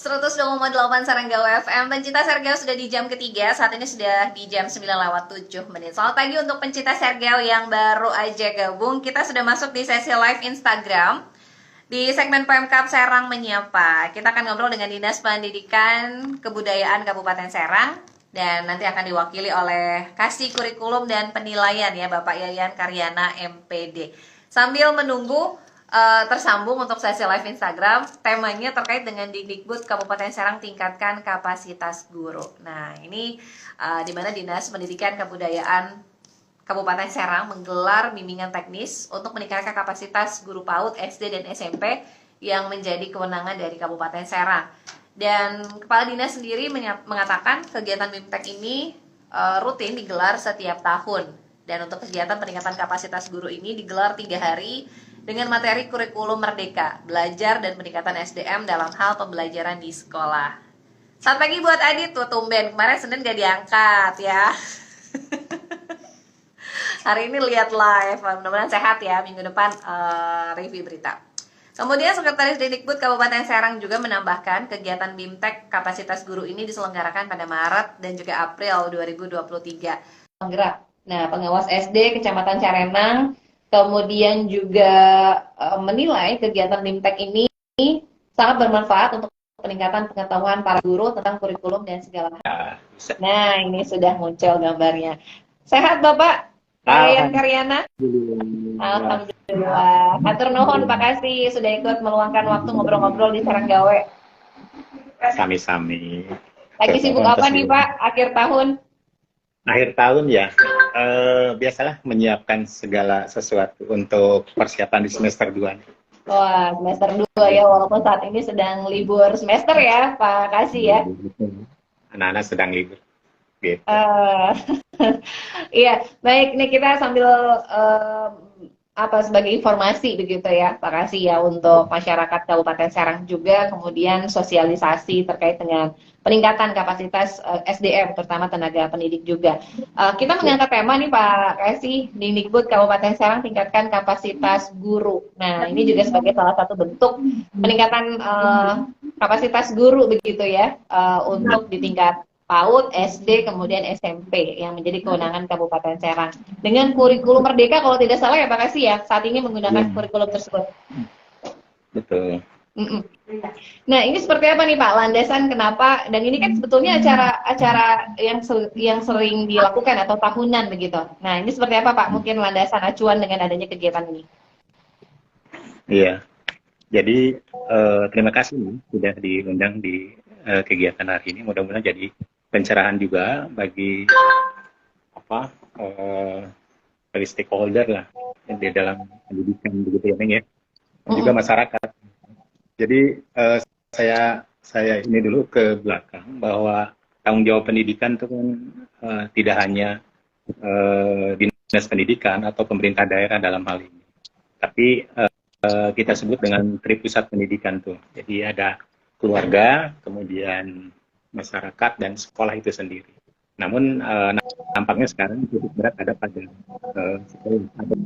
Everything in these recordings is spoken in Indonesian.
102,8 Saranggawa FM. Pencinta Sergao sudah di jam ketiga. Saat ini sudah di jam 9:07. Selamat pagi untuk pencinta Sergao yang baru aja gabung. Kita sudah masuk di sesi live Instagram di segmen Pemkab Serang Menyapa. Kita akan ngobrol dengan Dinas Pendidikan Kebudayaan Kabupaten Serang, dan nanti akan diwakili oleh Kasih Kurikulum dan Penilaian ya, Bapak Yayan Karyana MPD. Sambil menunggu tersambung untuk sesi live Instagram, temanya terkait dengan Dikdikbud Kabupaten Serang tingkatkan kapasitas guru. Nah, ini di mana Dinas Pendidikan Kebudayaan Kabupaten Serang menggelar bimbingan teknis untuk meningkatkan kapasitas guru PAUD, SD, dan SMP yang menjadi kewenangan dari Kabupaten Serang. Dan Kepala Dinas sendiri mengatakan kegiatan BIMTEK ini rutin digelar setiap tahun. Dan untuk kegiatan peningkatan kapasitas guru ini digelar 3 hari dengan materi kurikulum merdeka, belajar dan peningkatan SDM dalam hal pembelajaran di sekolah. Selamat pagi buat Adit, tuh tumben, kemarin Senin gak diangkat ya. Hari ini lihat live, mudah-mudahan sehat ya, minggu depan review berita. Kemudian Sekretaris Dikdikbud Kabupaten Serang juga menambahkan kegiatan BIMTEK kapasitas guru ini diselenggarakan pada Maret dan juga April 2023. Penggerak. Nah, pengawas SD Kecamatan Carenang kemudian juga menilai kegiatan BIMTEK ini sangat bermanfaat untuk peningkatan pengetahuan para guru tentang kurikulum dan segala hal. Nah, ini sudah muncul gambarnya. Sehat Bapak Yayan Karyana? Alhamdulillah. Hatur nuhun, Pak Kasih sudah ikut meluangkan waktu ngobrol-ngobrol di Saranggawe. Sami-sami. Lagi sibuk apa nih Pak akhir tahun? Akhir tahun ya, biasalah menyiapkan segala sesuatu untuk persiapan di semester 2. Wah, semester 2 ya, walaupun saat ini sedang libur semester ya, Pak Kasih ya. Anak-anak sedang libur. Gitu. Iya, baik, nih kita sambil sebagai informasi begitu ya, Pak Kasih ya, untuk masyarakat Kabupaten Serang juga, kemudian sosialisasi terkait dengan peningkatan kapasitas SDM, terutama tenaga pendidik juga. Kita mengangkat tema nih Pak Kasih, Dikdikbud Kabupaten Serang tingkatkan kapasitas guru. Nah, ini juga sebagai salah satu bentuk peningkatan kapasitas guru begitu ya, untuk di tingkat PAUD, SD, kemudian SMP yang menjadi kewenangan Kabupaten Serang. Dengan kurikulum merdeka kalau tidak salah ya Pak Kasih ya, saat ini menggunakan kurikulum tersebut. Betul. Nah, ini seperti apa nih Pak landasan kenapa, dan ini kan sebetulnya acara yang sering dilakukan atau tahunan begitu. Nah, ini seperti apa Pak mungkin landasan acuan dengan adanya kegiatan ini? Iya. Jadi terima kasih sudah diundang di kegiatan hari ini. Mudah-mudahan jadi pencerahan juga bagi bagi stakeholder lah di dalam pendidikan begitu ya, Neng ya. Dan juga masyarakat. Jadi saya ini dulu ke belakang bahwa tanggung jawab pendidikan itu kan tidak hanya dinas pendidikan atau pemerintah daerah dalam hal ini, tapi kita sebut dengan tripusat pendidikan tuh. Jadi ada keluarga, kemudian masyarakat dan sekolah itu sendiri. Namun nampaknya sekarang titik berat ada pada sekolah atau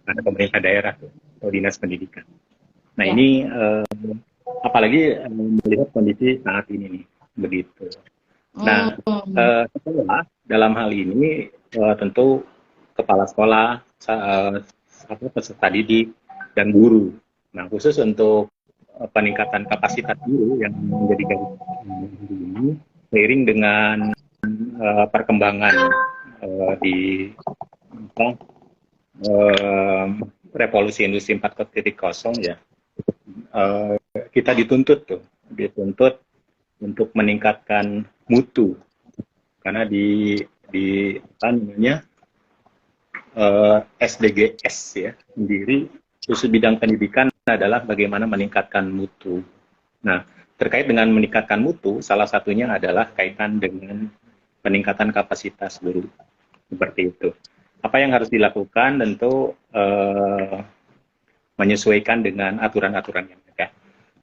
pada pemerintah daerah atau dinas pendidikan. Nah ini apalagi melihat kondisi saat ini nih, begitu. Nah sekolah dalam hal ini tentu kepala sekolah, peserta didik dan guru. Nah khusus untuk peningkatan kapasitas guru yang menjadi garis ini seiring dengan perkembangan di revolusi industri 4.0 ya, kita dituntut untuk meningkatkan mutu, karena di apa namanya SDGs ya sendiri khusus bidang pendidikan adalah bagaimana meningkatkan mutu. Nah, terkait dengan meningkatkan mutu, salah satunya adalah kaitan dengan peningkatan kapasitas guru. Seperti itu. Apa yang harus dilakukan? Tentu menyesuaikan dengan aturan-aturan yang ada.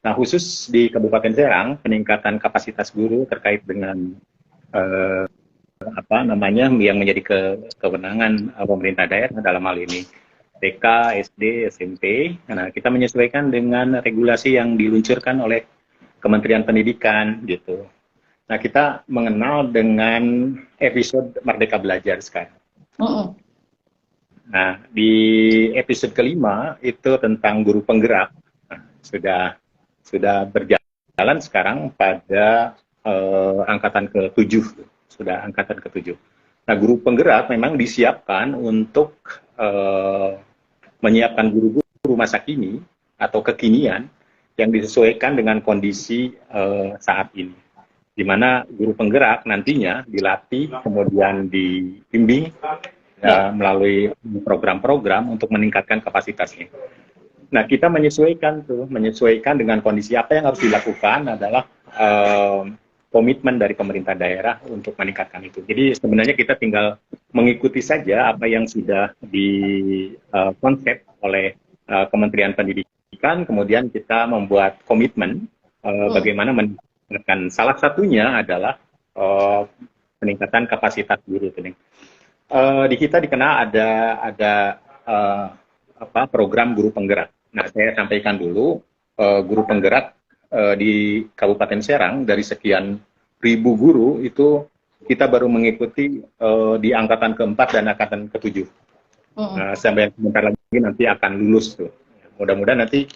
Nah, khusus di Kabupaten Serang, peningkatan kapasitas guru terkait dengan yang menjadi kewenangan pemerintah daerah dalam hal ini TK, SD, SMP. Nah, kita menyesuaikan dengan regulasi yang diluncurkan oleh Kementerian Pendidikan gitu. Nah, kita mengenal dengan episode Merdeka Belajar sekarang. Nah, di episode kelima itu tentang guru penggerak. Nah, sudah berjalan sekarang pada angkatan ke-7, sudah angkatan ke-7. Nah, guru penggerak memang disiapkan untuk menyiapkan guru-guru masa kini atau kekinian yang disesuaikan dengan kondisi saat ini. Di mana guru penggerak nantinya dilatih, kemudian dibimbing melalui program-program untuk meningkatkan kapasitasnya. Nah, kita menyesuaikan dengan kondisi apa yang harus dilakukan adalah komitmen dari pemerintah daerah untuk meningkatkan itu. Jadi sebenarnya kita tinggal mengikuti saja apa yang sudah dikonsep oleh Kementerian Pendidikan, kemudian kita membuat komitmen bagaimana meningkatkan. Salah satunya adalah peningkatan kapasitas guru. Di kita dikenal ada program guru penggerak. Nah, saya sampaikan dulu guru penggerak di Kabupaten Serang dari sekian ribu guru itu kita baru mengikuti di angkatan ke-4 dan angkatan ke-7. Sampai sebentar lagi nanti akan lulus tuh. Mudah-mudahan nanti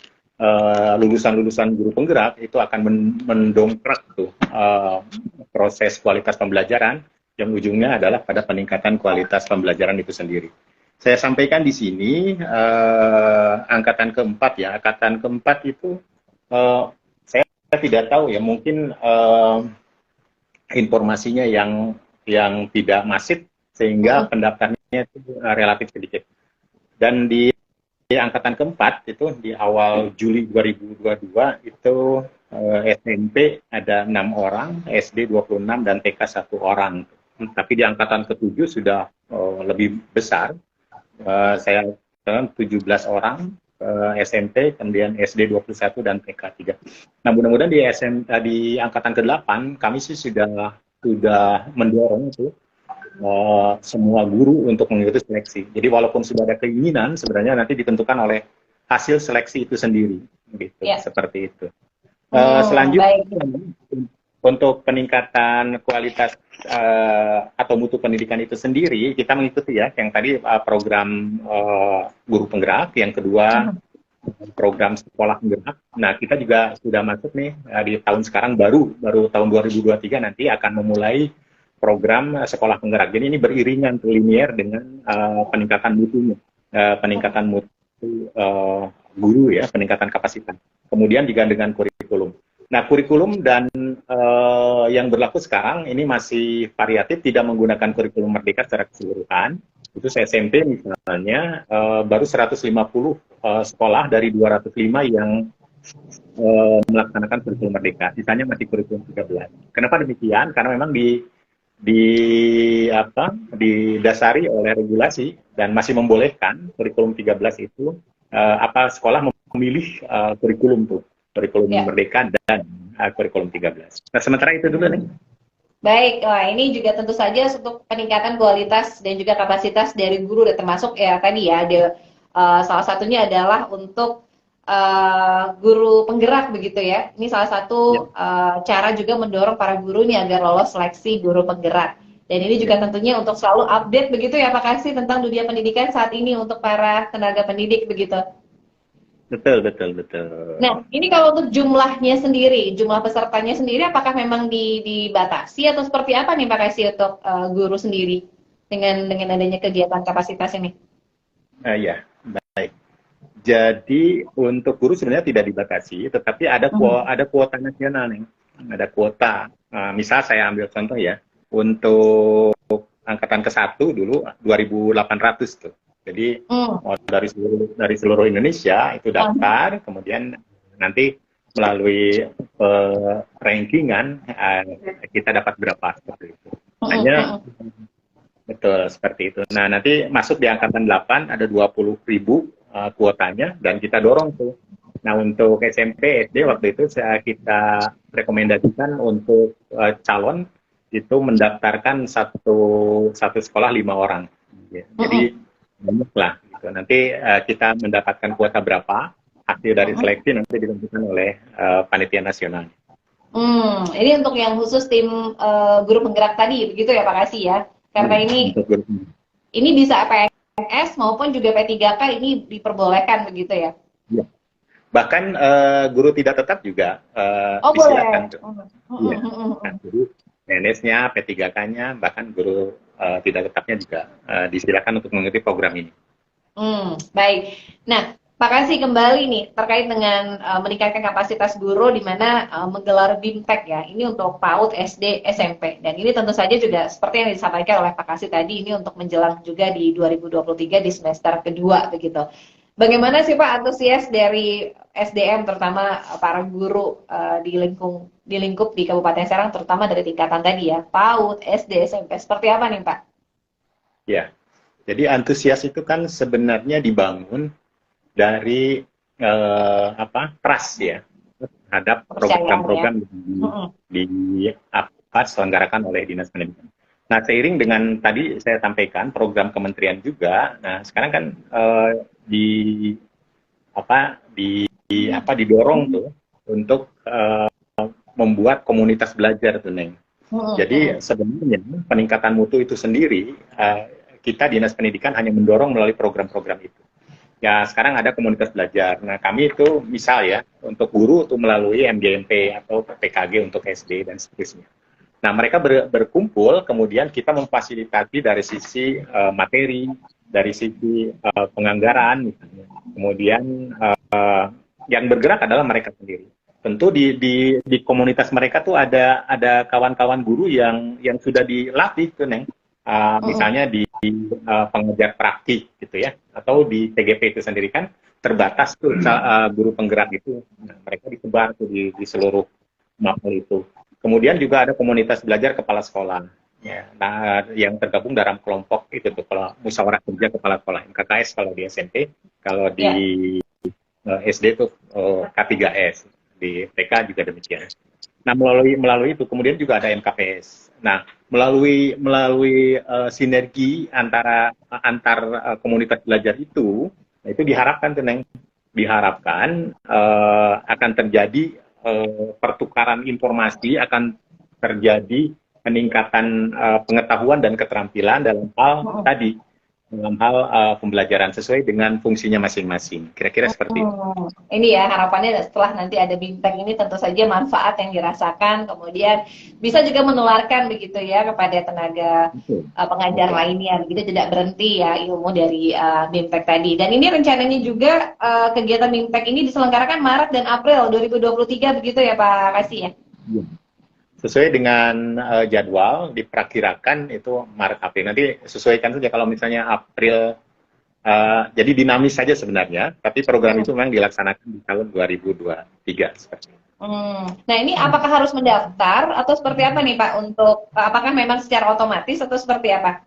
lulusan-lulusan guru penggerak itu akan mendongkrak tuh proses kualitas pembelajaran yang ujungnya adalah pada peningkatan kualitas pembelajaran itu sendiri. Saya sampaikan di sini angkatan ke-4 ya. Angkatan ke-4 itu saya tidak tahu ya, mungkin informasinya yang tidak masif sehingga pendaftarnya itu relatif sedikit. Dan di angkatan ke-4 itu di awal Juli 2022 itu SMP ada 6 orang, SD 26 dan TK 1 orang. Tapi di angkatan ke-7 sudah lebih besar. Saya 17 orang SMP, kemudian SD 21 dan TK 3. Nah, mudah-mudahan di angkatan ke-8 kami sih sudah mendorong itu semua guru untuk mengikuti seleksi. Jadi walaupun sudah ada keinginan, sebenarnya nanti ditentukan oleh hasil seleksi itu sendiri, gitu, seperti itu. Selanjutnya untuk peningkatan kualitas atau mutu pendidikan itu sendiri, kita mengikuti ya, yang tadi program guru penggerak, yang kedua program sekolah penggerak. Nah, kita juga sudah masuk nih di tahun sekarang baru tahun 2023 nanti akan memulai program sekolah penggerak. Jadi ini beriringan linier dengan peningkatan mutunya, peningkatan mutu guru ya, peningkatan kapasitas. Kemudian juga dengan kurikulum. Nah, kurikulum dan yang berlaku sekarang ini masih variatif, tidak menggunakan kurikulum Merdeka secara keseluruhan. Itu SMP misalnya baru 150 sekolah dari 205 yang melaksanakan kurikulum Merdeka. Sisanya masih kurikulum 13. Kenapa demikian? Karena memang didasari oleh regulasi dan masih membolehkan kurikulum 13 itu sekolah memilih kurikulum Merdeka dan kurikulum 13. Nah, sementara itu dulu nih. Baik, ini juga tentu saja untuk peningkatan kualitas dan juga kapasitas dari guru, dan termasuk ya tadi ya ada salah satunya adalah untuk guru penggerak begitu ya. Ini salah satu cara juga mendorong para guru ini agar lolos seleksi guru penggerak. Dan ini juga tentunya untuk selalu update begitu ya Pak Kasih tentang dunia pendidikan saat ini untuk para tenaga pendidik begitu. Betul. Nah, ini kalau untuk jumlahnya sendiri, jumlah pesertanya sendiri, apakah memang dibatasi atau seperti apa nih Pak Kasih untuk guru sendiri dengan adanya kegiatan kapasitas ini? Ya, baik. Jadi untuk guru sebenarnya tidak dibatasi, tetapi ada kuota nasional nih, ada kuota. Misal saya ambil contoh ya, untuk angkatan ke-1 dulu 2.800 tuh. Jadi dari seluruh Indonesia itu daftar, kemudian nanti melalui rankingan kita dapat berapa seperti itu. Hanya betul seperti itu. Nah, nanti masuk di angkatan 8 ada 20.000 kuotanya dan kita dorong tuh. Nah, untuk SMP, SD waktu itu kita rekomendasikan untuk calon itu mendaftarkan satu sekolah 5 orang. Jadi banyak lah gitu. Nanti kita mendapatkan kuota berapa, hasil dari seleksi nanti ditentukan oleh panitia nasional. Ini untuk yang khusus tim guru penggerak tadi, begitu ya Pak Kasih ya? Karena Iya, ini untuk guru. ini bisa PNS maupun juga P3K ini diperbolehkan begitu ya? Iya. Bahkan guru tidak tetap juga Oh disilakan boleh. tuh. Iya. Nah, jadi PNS-nya, P3K-nya, bahkan guru tidak tetapnya juga disilakan untuk mengikuti program ini. Baik. Nah, Pak Kasih kembali nih terkait dengan meningkatkan kapasitas guru di mana menggelar BIMTEK ya. Ini untuk PAUD, SD, SMP. Dan ini tentu saja juga seperti yang disampaikan oleh Pak Kasih tadi ini untuk menjelang juga di 2023 di semester kedua begitu. Bagaimana sih Pak antusias dari SDM terutama para guru di lingkup di Kabupaten Serang terutama dari tingkatan tadi ya, PAUD, SD, SMP. Seperti apa nih Pak? Ya, jadi antusias itu kan sebenarnya dibangun dari trust ya terhadap Kepercayaan ya. program-program yang selenggarakan oleh Dinas Pendidikan. Nah, seiring dengan tadi saya sampaikan program kementerian juga, nah sekarang kan di didorong tuh untuk membuat komunitas belajar tuh Neng. Jadi sebenarnya peningkatan mutu itu sendiri kita Dinas Pendidikan hanya mendorong melalui program-program itu. Ya sekarang ada komunitas belajar. Nah kami itu misal ya untuk guru itu melalui MGMP atau PKG untuk SD dan seterusnya. Nah mereka berkumpul, kemudian kita memfasilitasi dari sisi materi, dari sisi penganggaran misalnya. Kemudian yang bergerak adalah mereka sendiri. Tentu di komunitas mereka tuh ada kawan-kawan guru yang sudah dilatih tuh Neng. Misalnya di pengajar praktik gitu ya, atau di TGP itu sendiri kan terbatas tuh guru penggerak itu. Nah, mereka disebar tuh di seluruh mapel itu. Kemudian juga ada komunitas belajar kepala sekolah. Ya, nah, yang tergabung dalam kelompok itu tuh kalau musyawarah kerja kepala sekolah MKKS kalau di SMP, kalau di Ya. SD itu K3S, di TK juga demikian. Nah, melalui itu kemudian juga ada MKPS. Nah, melalui sinergi antar komunitas belajar itu diharapkan Teneng, diharapkan akan terjadi pertukaran informasi, akan terjadi peningkatan pengetahuan dan keterampilan dalam hal tadi, dalam hal pembelajaran sesuai dengan fungsinya masing-masing. Kira-kira seperti itu. Ini ya harapannya setelah nanti ada bintang ini tentu saja manfaat yang dirasakan kemudian bisa juga menularkan begitu ya kepada tenaga Betul. pengajar Betul. lainnya begitu tidak berhenti ya ilmu dari BIMTEK tadi dan ini rencananya juga kegiatan BIMTEK ini diselenggarakan Maret dan April 2023 begitu ya Pak Kasih ya. Iya. Sesuai dengan jadwal diperkirakan itu Maret April. Nanti sesuaikan saja kalau misalnya April, jadi dinamis saja sebenarnya, tapi program itu memang dilaksanakan di tahun 2023 seperti itu. Nah ini apakah harus mendaftar atau seperti apa nih Pak untuk apakah memang secara otomatis atau seperti apa?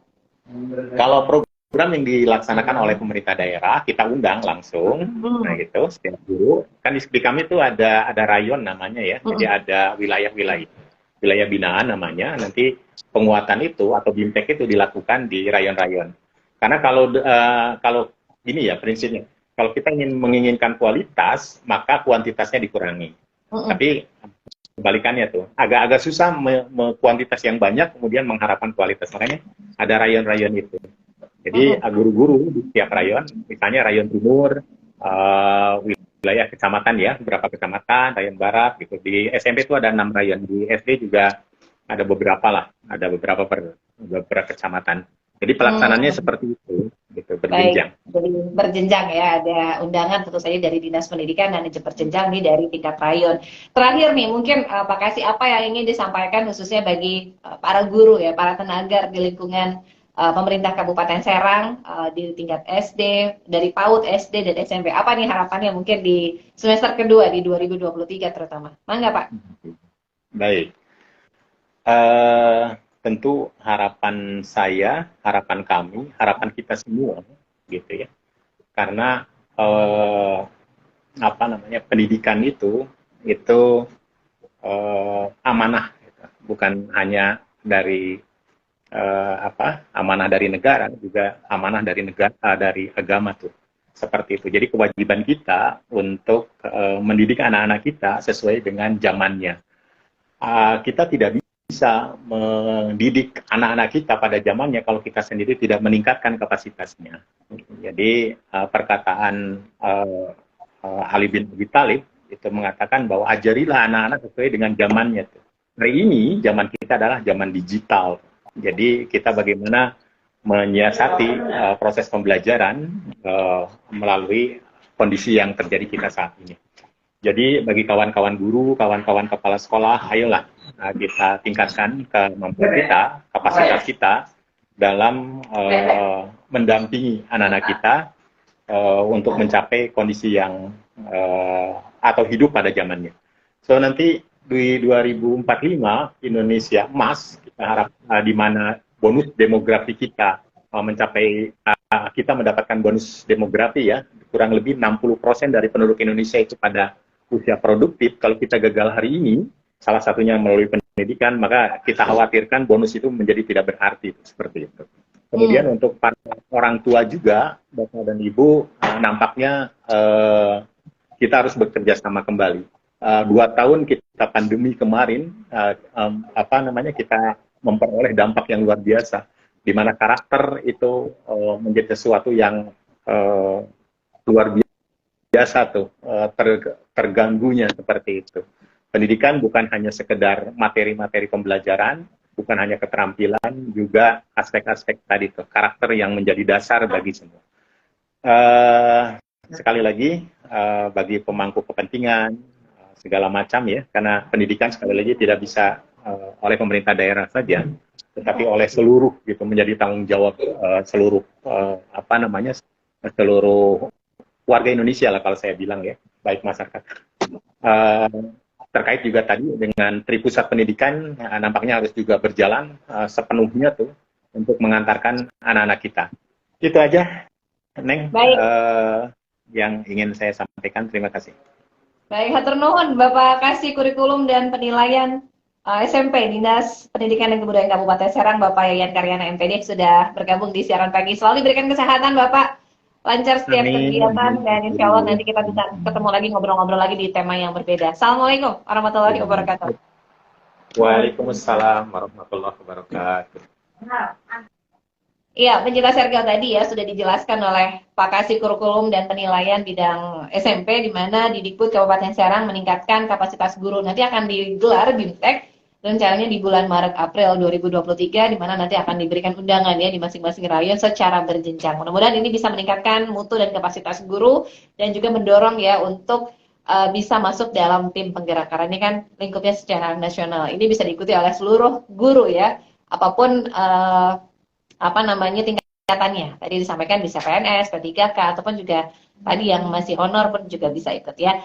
Kalau program yang dilaksanakan oleh pemerintah daerah, kita undang langsung, nah gitu, setiap guru. Kan di kami itu ada rayon namanya ya, jadi ada wilayah binaan namanya. Nanti penguatan itu atau BIMTEK itu dilakukan di rayon-rayon. Karena kalau gini ya prinsipnya, kalau kita menginginkan kualitas, maka kuantitasnya dikurangi. Tapi kebalikannya tuh agak-agak susah kuantitas yang banyak kemudian mengharapkan kualitas, makanya ada rayon-rayon itu. Jadi guru-guru di setiap rayon, misalnya rayon timur, wilayah kecamatan ya, beberapa kecamatan, rayon barat gitu. Di SMP itu ada 6 rayon, di SD juga ada beberapa lah, ada beberapa kecamatan. Jadi pelaksananya seperti itu, gitu, berjenjang. Baik, jadi berjenjang ya, ada undangan tentu saja dari Dinas Pendidikan dan berjenjang nih dari tingkat rayon. Terakhir nih, mungkin Pak Kasih apa yang ingin disampaikan khususnya bagi para guru ya, para tenaga di lingkungan pemerintah Kabupaten Serang di tingkat SD, dari PAUD, SD, dan SMP. Apa nih harapannya mungkin di semester kedua di 2023 terutama? Mangga Pak. Baik. Tentu harapan saya, harapan kami, harapan kita semua, gitu ya. Karena pendidikan itu amanah, gitu. Bukan hanya dari amanah dari negara, juga amanah dari dari agama tuh. Seperti itu. Jadi kewajiban kita untuk mendidik anak-anak kita sesuai dengan zamannya. kita tidak bisa mendidik anak-anak kita pada zamannya kalau kita sendiri tidak meningkatkan kapasitasnya. Jadi perkataan Ali bin Abi Thalib itu mengatakan bahwa ajarilah anak-anak sesuai dengan zamannya. Hari ini zaman kita adalah zaman digital. Jadi kita bagaimana menyiasati proses pembelajaran melalui kondisi yang terjadi kita saat ini. Jadi bagi kawan-kawan guru, kawan-kawan kepala sekolah, ayolah kita tingkatkan kemampuan kita, kapasitas kita dalam mendampingi anak-anak kita untuk mencapai kondisi yang atau hidup pada zamannya. So nanti di 2045 Indonesia emas kita harap di mana bonus demografi kita mencapai kita mendapatkan bonus demografi ya kurang lebih 60% dari penduduk Indonesia itu pada usia produktif. Kalau kita gagal hari ini, salah satunya melalui pendidikan, maka kita khawatirkan bonus itu menjadi tidak berarti, seperti itu. Kemudian untuk para orang tua juga, Bapak dan Ibu, nampaknya kita harus bekerja sama kembali. 2 tahun kita pandemi kemarin, kita memperoleh dampak yang luar biasa, di mana karakter itu menjadi sesuatu yang luar biasa tuh terganggunya seperti itu. Pendidikan bukan hanya sekedar materi-materi pembelajaran, bukan hanya keterampilan, juga aspek-aspek tadi tuh karakter yang menjadi dasar bagi semua. Sekali lagi bagi pemangku kepentingan segala macam ya, karena pendidikan sekali lagi tidak bisa oleh pemerintah daerah saja, tetapi oleh seluruh gitu menjadi tanggung jawab seluruh seluruh warga Indonesia lah kalau saya bilang ya, baik masyarakat. Terkait juga tadi dengan Tripusat Pendidikan, nampaknya harus juga berjalan sepenuhnya tuh untuk mengantarkan anak-anak kita. Itu aja, Neng, yang ingin saya sampaikan. Terima kasih. Baik, hatur nuhun Bapak Kasih Kurikulum dan Penilaian SMP Dinas Pendidikan dan Kebudayaan Kabupaten Serang, Bapak Yayan Karyana MPD sudah bergabung di siaran pagi. Selalu diberikan kesehatan Bapak, lancar setiap kegiatan, dan insya Allah nanti kita bisa ketemu lagi, ngobrol-ngobrol lagi di tema yang berbeda. Assalamualaikum warahmatullahi wabarakatuh. Waalaikumsalam warahmatullahi wabarakatuh. Iya, pencinta Sergel tadi ya sudah dijelaskan oleh Pak Kasih Kurikulum dan Penilaian bidang SMP, di mana Didikbud Kabupaten Serang meningkatkan kapasitas guru. Nanti akan digelar BIMTEK rencananya di bulan Maret-April 2023, di mana nanti akan diberikan undangan ya di masing-masing rayon secara berjenjang. Mudah-mudahan ini bisa meningkatkan mutu dan kapasitas guru dan juga mendorong ya untuk bisa masuk dalam tim penggerak. Karena ini kan lingkupnya secara nasional. Ini bisa diikuti oleh seluruh guru ya, apapun tingkatannya. Tadi disampaikan bisa PNS, P3K, ataupun juga tadi yang masih honor pun juga bisa ikut ya.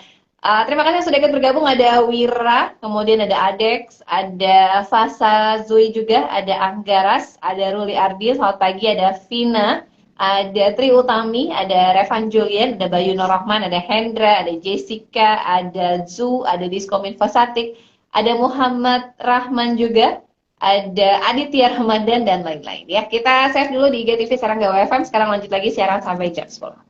Terima kasih sudah ikut bergabung. Ada Wira, kemudian ada Adex, ada Fasa Zui juga, ada Anggaras, ada Ruli Ardi, selamat pagi, ada Vina, ada Tri Utami, ada Revan Julian, ada Bayu Nur Rahman, ada Hendra, ada Jessica, ada Zu, ada Diskomin Fasatik, ada Muhammad Rahman juga, ada Aditya Ramadan dan lain-lain ya. Kita save dulu di IGTV Serang Gawa FM. Sekarang lanjut lagi siaran sampai jam 10.